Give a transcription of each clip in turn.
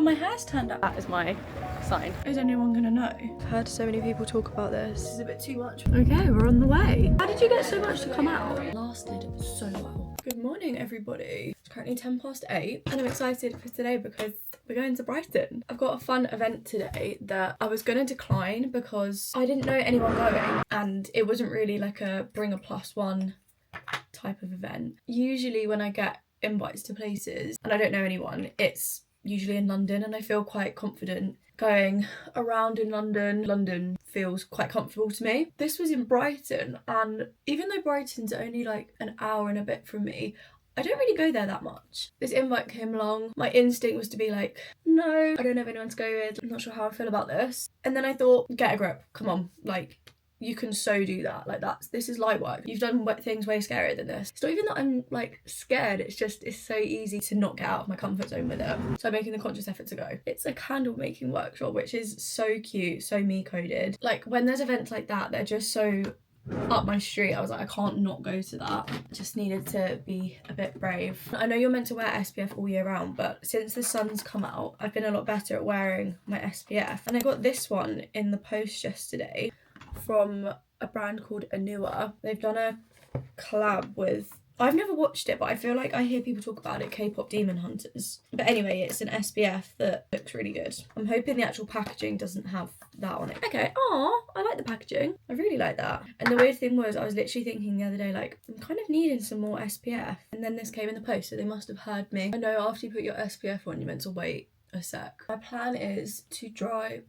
my hair's turned out. That is my sign. Is anyone gonna know? I've heard so many people talk about this. This is a bit too much. Okay, we're on the way. How did you get so much to come out? It lasted so well. Good morning, everybody. It's currently 8:10 and I'm excited for today because we're going to Brighton. I've got a fun event today that I was gonna decline because I didn't know anyone going and it wasn't really like a bring a +1 type of event. Usually when I get invites to places and I don't know anyone, it's usually in London, and I feel quite confident going around in London. London feels quite comfortable to me. This was in Brighton, and even though Brighton's only like an hour and a bit from me, I don't really go there that much. This invite came along, my instinct was to be like, no, I don't have anyone to go with, I'm not sure how I feel about this. And then I thought, get a grip, come on, like, you can so do that. Like, this is light work. You've done things way scarier than this. It's not even that I'm like scared, it's just, it's so easy to not get out of my comfort zone with it. So I'm making the conscious effort to go. It's a candle making workshop, which is so cute, so me coded. Like, when there's events like that, they're just so up my street. I was like, I can't not go to that. Just needed to be a bit brave. I know you're meant to wear SPF all year round, but since the sun's come out, I've been a lot better at wearing my SPF. And I got this one in the post yesterday from a brand called Anua. They've done a collab with, I've never watched it, but I feel like I hear people talk about it, K-pop Demon Hunters. But anyway, it's an SPF that looks really good. I'm hoping the actual packaging doesn't have that on it. Okay, I like the packaging. I really like that. And the weird thing was, I was literally thinking the other day, like, I'm kind of needing some more SPF. And then this came in the post, so they must have heard me. I know after you put your SPF on, you're meant to wait a sec. My plan is to drive.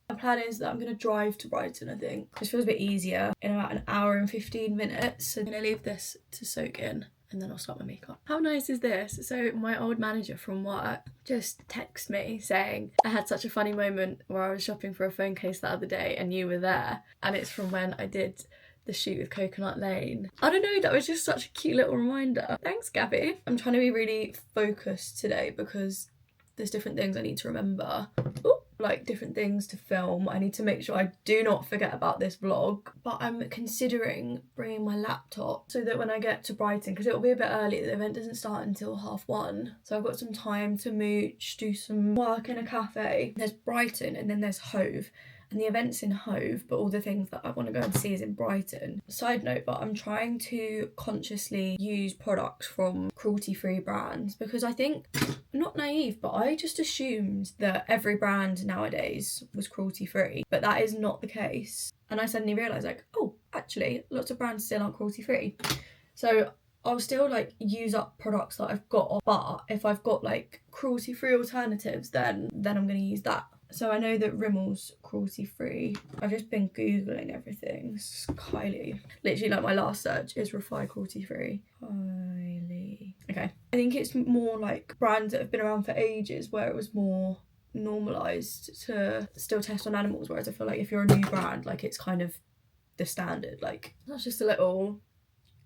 My plan is that I'm going to drive to Brighton, I think. This feels a bit easier in about an hour and 15 minutes. So I'm going to leave this to soak in and then I'll start my makeup. How nice is this? So my old manager from work just texted me saying, I had such a funny moment where I was shopping for a phone case the other day and you were there. And it's from when I did the shoot with Coconut Lane. I don't know, that was just such a cute little reminder. Thanks, Gabby. I'm trying to be really focused today because there's different things I need to remember. Ooh. Like different things to film. I need to make sure I do not forget about this vlog, but I'm considering bringing my laptop so that when I get to Brighton, because it'll be a bit early, the event doesn't start until 1:30, so I've got some time to mooch, do some work in a cafe. There's Brighton and then there's Hove, and the event's in Hove, but all the things that I want to go and see is in Brighton. Side note, but I'm trying to consciously use products from cruelty-free brands because I think, I'm not naive, but I just assumed that every brand nowadays was cruelty-free, but that is not the case. And I suddenly realised, like, oh, actually, lots of brands still aren't cruelty-free. So I'll still like use up products that I've got, but if I've got like cruelty-free alternatives, then I'm going to use that. So I know that Rimmel's cruelty-free. I've just been Googling everything. It's Kylie. Literally, like, my last search is Refy cruelty-free. Kylie. Okay. I think it's more like brands that have been around for ages where it was more normalised to still test on animals, whereas I feel like if you're a new brand, like, it's kind of the standard. Like, that's just a little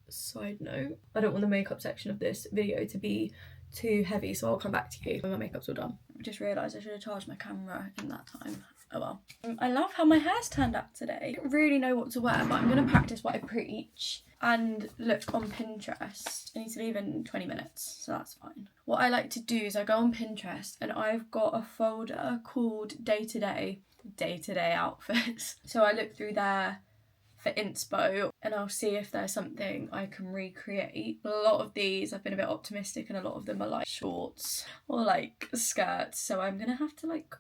side note. I don't want the makeup section of this video to be too heavy, so I'll come back to you when my makeup's all done. I just realised I should have charged my camera in that time. Oh well. I love how my hair's turned out today. I don't really know what to wear, but I'm going to practice what I preach and look on Pinterest. I need to leave in 20 minutes, so that's fine. What I like to do is I go on Pinterest and I've got a folder called day-to-day outfits. So I look through there for inspo and I'll see if there's something I can recreate. A lot of these I've been a bit optimistic and a lot of them are like shorts or like skirts, so I'm gonna have to like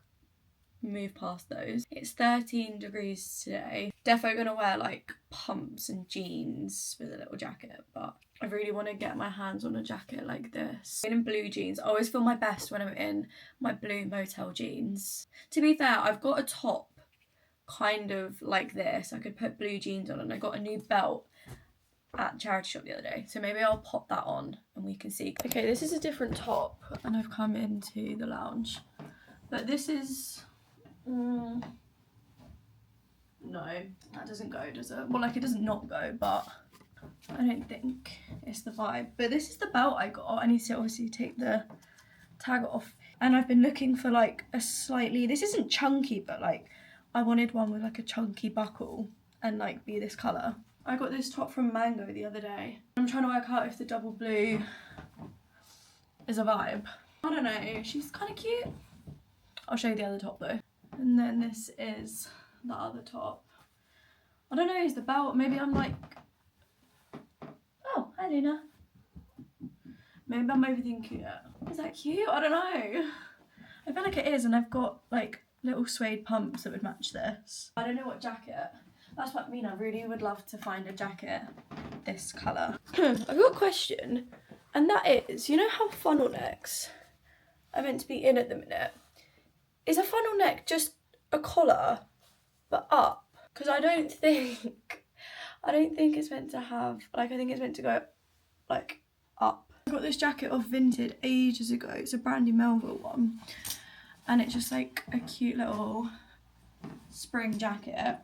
move past those. It's 13 degrees today. Defo gonna wear like pumps and jeans with a little jacket, but I really want to get my hands on a jacket like this. In blue jeans, I always feel my best when I'm in my blue motel jeans. To be fair, I've got a top kind of like this. I could put blue jeans on, and I got a new belt at charity shop the other day, so maybe I'll pop that on and we can see. Okay, this is a different top and I've come into the lounge, but this is no, that doesn't go, does it? Well, like, it doesn't not go, but I don't think it's the vibe. But this is the belt I got. I need to obviously take the tag off, and I've been looking for like a slightly, this isn't chunky, but like I wanted one with like a chunky buckle and like be this colour. I got this top from Mango the other day. I'm trying to work out if the double blue is a vibe. I don't know, she's kind of cute. I'll show you the other top though. And then this is the other top. I don't know, is the belt, maybe I'm like, oh, hi Luna. Maybe I'm overthinking it. Is that cute? I don't know. I feel like it is, and I've got like little suede pumps that would match this. I don't know what jacket. That's what I mean, I really would love to find a jacket this colour. I've got a question, and that is, you know how funnel necks are meant to be in at the minute? Is a funnel neck just a collar, but up? Because I don't think it's meant to have, like, I think it's meant to go like up. I got this jacket off Vinted ages ago. It's a Brandy Melville one, and it's just like a cute little spring jacket,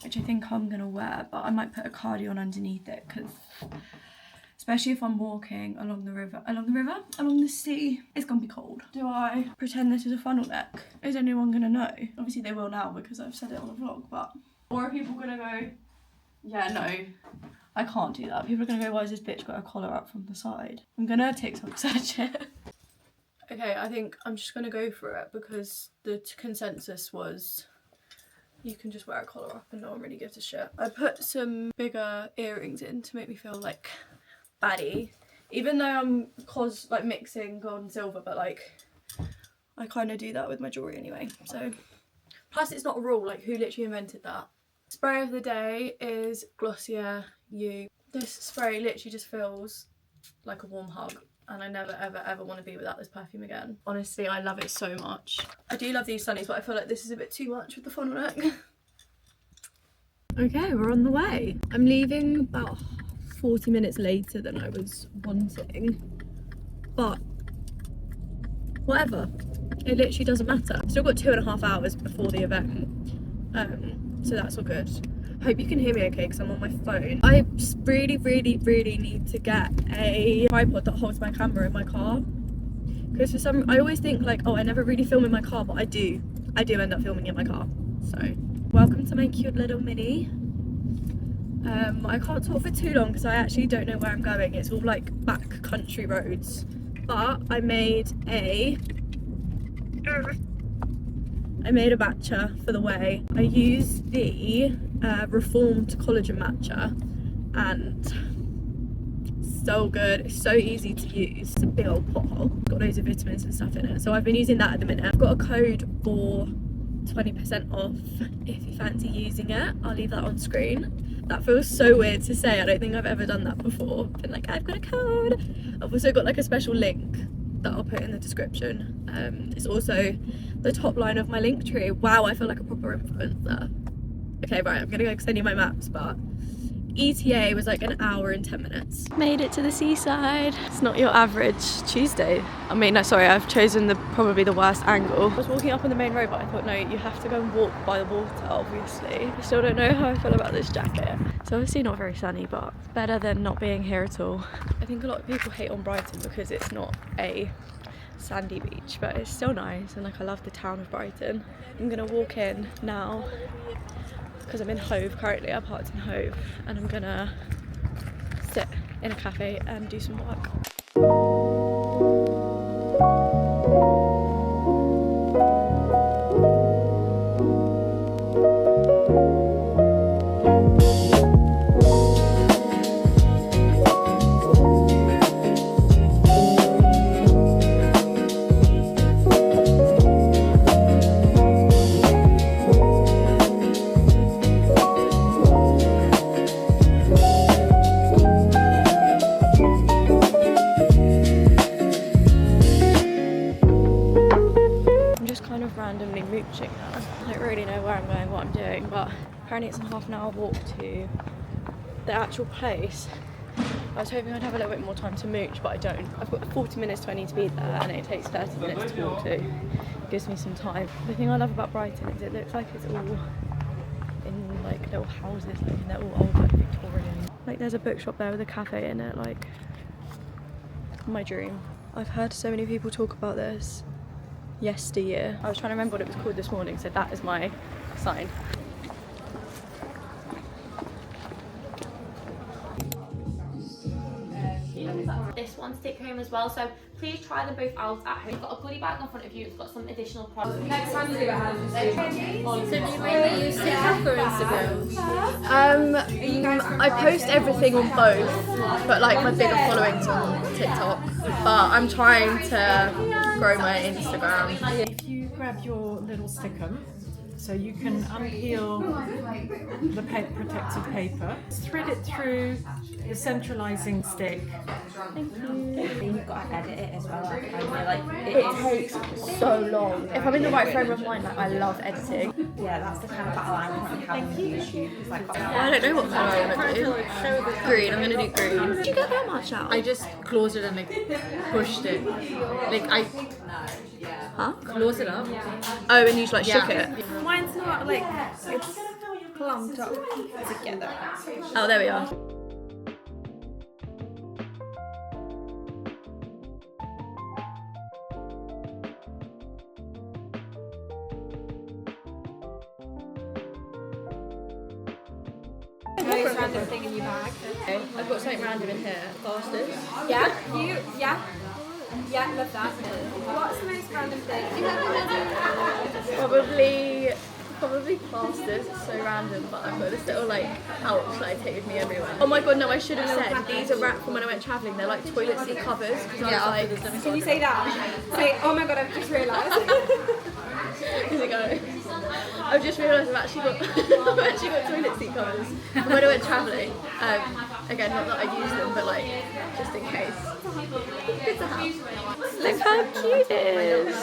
which I think I'm gonna wear, but I might put a cardi on underneath it, because especially if I'm walking along the sea, it's gonna be cold. Do I pretend this is a funnel neck? Is anyone gonna know? Obviously they will now because I've said it on the vlog, but, or are people gonna go, yeah, no, I can't do that. People are gonna go, why has this bitch got a collar up from the side? I'm gonna TikTok search it. Okay, I think I'm just gonna go for it because the consensus was you can just wear a collar up and no one really gives a shit. I put some bigger earrings in to make me feel like baddie, even though I'm like mixing gold and silver, but like I kind of do that with my jewelry anyway. So plus it's not a rule, like who literally invented that? Spray of the day is Glossier You. This spray literally just feels like a warm hug, and I never ever want to be without this perfume again. Honestly, I love it so much. I do love these sunnies, but I feel like this is a bit too much with the funnel neck. Okay, we're on the way. I'm leaving about 40 minutes later than I was wanting, but whatever, it literally doesn't matter. Still got 2.5 hours before the event, so that's all good. Hope you can hear me okay because I'm on my phone. I just really need to get a tripod that holds my camera in my car, because for some, I always think like, oh, I never really film in my car, but I do end up filming in my car. So welcome to my cute little mini. I can't talk for too long because I actually don't know where I'm going. It's all like back country roads, but I made a matcha for the way. I used the reformed collagen matcha, and so good. It's so easy to use. It's a big old pothole. It's got loads of vitamins and stuff in it, so I've been using that at the minute. I've got a code for 20% off if you fancy using it. I'll leave that on screen. That feels so weird to say. I don't think I've ever done that before. Been like, I've got a code. I've also got like a special link that I'll put in the description. It's also the top line of my link tree. Wow, I feel like a proper influencer. Okay, right, I'm gonna go extend you my maps, but ETA was like 1 hour and 10 minutes. Made it to the seaside. It's not your average Tuesday. I mean, no, sorry, I've chosen probably the worst angle. I was walking up on the main road, but I thought, no, you have to go and walk by the water, obviously. I still don't know how I feel about this jacket. It's obviously not very sunny, but it's better than not being here at all. I think a lot of people hate on Brighton because it's not a sandy beach, but it's still nice, and like I love the town of Brighton. I'm gonna walk in now because I'm in Hove currently. I parked in Hove, and I'm gonna sit in a cafe and do some work. Randomly mooching now. I don't really know where I'm going, what I'm doing, but apparently it's a half an hour walk to the actual place. I was hoping I'd have a little bit more time to mooch, but I don't. I've got 40 minutes to I need to be there, and it takes 30 minutes to walk to. It gives me some time. The thing I love about Brighton is it looks like it's all in like little houses, like, and they're all old, like Victorian. Like there's a bookshop there with a cafe in it, like my dream. I've heard so many people talk about this yesteryear. I was trying to remember what it was called this morning, so that is my sign. This one. on stick home as well, so please try them both out at home. You've got a goodie bag in front of you, it's got some additional products. Next time you do it, So do you mainly use TikTok or Instagram? I post everything on both, but like my bigger following's on TikTok. But I'm trying to grow my Instagram. If you grab your little stickum, so you can unpeel the protective paper, thread it through the centralising stick. Thank you. You've got to edit it as well. I feel like It takes so long. If I'm in the right frame of mind, like I love editing. yeah, that's the kind of battle I'm currently having with YouTube. It's like, I don't know what colour I want to do. Green, I'm going to do green. Did you get that much out? I just closed it and like pushed it. Like I closed it up. Oh, and you just like shook it? Mine's not like, it's clumped up together. Oh, there we are. Most random thing in your bag. Okay, I've got something random in here. Plasters. Yeah, love that. What's the most random thing? Probably plasters. It's so random, but I've got this little like pouch that I take with me everywhere. Oh my god, no, I should have said these are wrapped from when I went travelling. They're like toilet seat covers. Can you say that? Say, oh my god, I've just realised. Here we go. I've just realised I've actually got toilet seat covers from when I went travelling. Again, not that I use them, but like just in case. Good to have. Look how cute it is.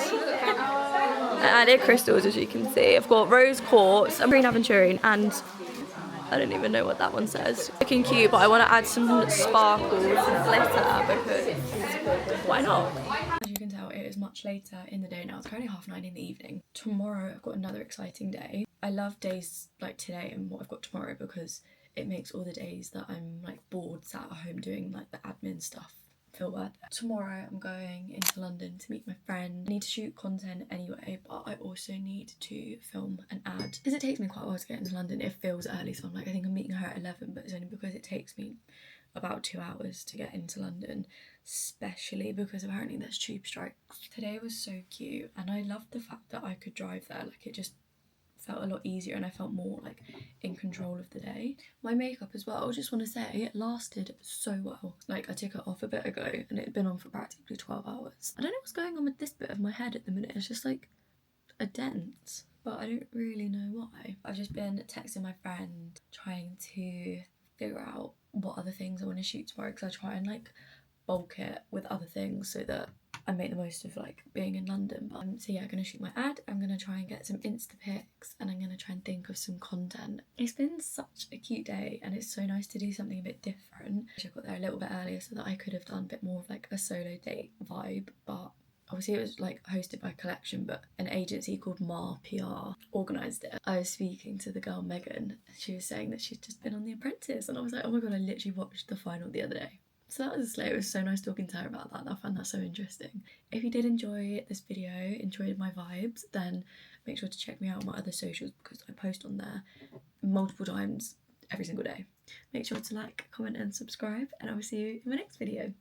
I added crystals, as you can see. I've got rose quartz, green aventurine, and I don't even know what that one says. Looking cute, but I want to add some sparkles and glitter because why not? As you can tell, it is much later in the day now. It's currently 9:30 in the evening. Tomorrow I've got another exciting day. I love days like today and what I've got tomorrow because it makes all the days that I'm like bored sat at home doing like the admin stuff feel worth it. Tomorrow I'm going into London to meet my friend. I need to shoot content anyway, but I also need to film an ad. Because it takes me quite a while to get into London. It feels early, so I'm like, I think I'm meeting her at 11, but it's only because it takes me about 2 hours to get into London, especially because apparently there's tube strikes. Today was so cute and I loved the fact that I could drive there. Like it just felt a lot easier and I felt more like in control of the day. My makeup as well, I just want to say it lasted so well. Like I took it off a bit ago and it had been on for practically 12 hours. I don't know what's going on with this bit of my head at the minute. It's just like a dent, but I don't really know why. I've just been texting my friend trying to figure out what other things I want to shoot tomorrow because I try and like bulk it with other things so that I make the most of like being in London. But so yeah, I'm gonna shoot my ad, I'm gonna try and get some Insta pics, and I'm gonna try and think of some content. It's been such a cute day and it's so nice to do something a bit different. I got there a little bit earlier so that I could have done a bit more of like a solo date vibe, but obviously it was like hosted by Collection, but an agency called Mar PR organised it. I was speaking to the girl Megan, she was saying that she'd just been on The Apprentice and I was like, oh my god, I literally watched the final the other day. So that was a slay. It was so nice talking to her about that. I found that so interesting. If you did enjoy this video, enjoyed my vibes, then make sure to check me out on my other socials because I post on there multiple times every single day. Make sure to like, comment and subscribe, and I will see you in my next video.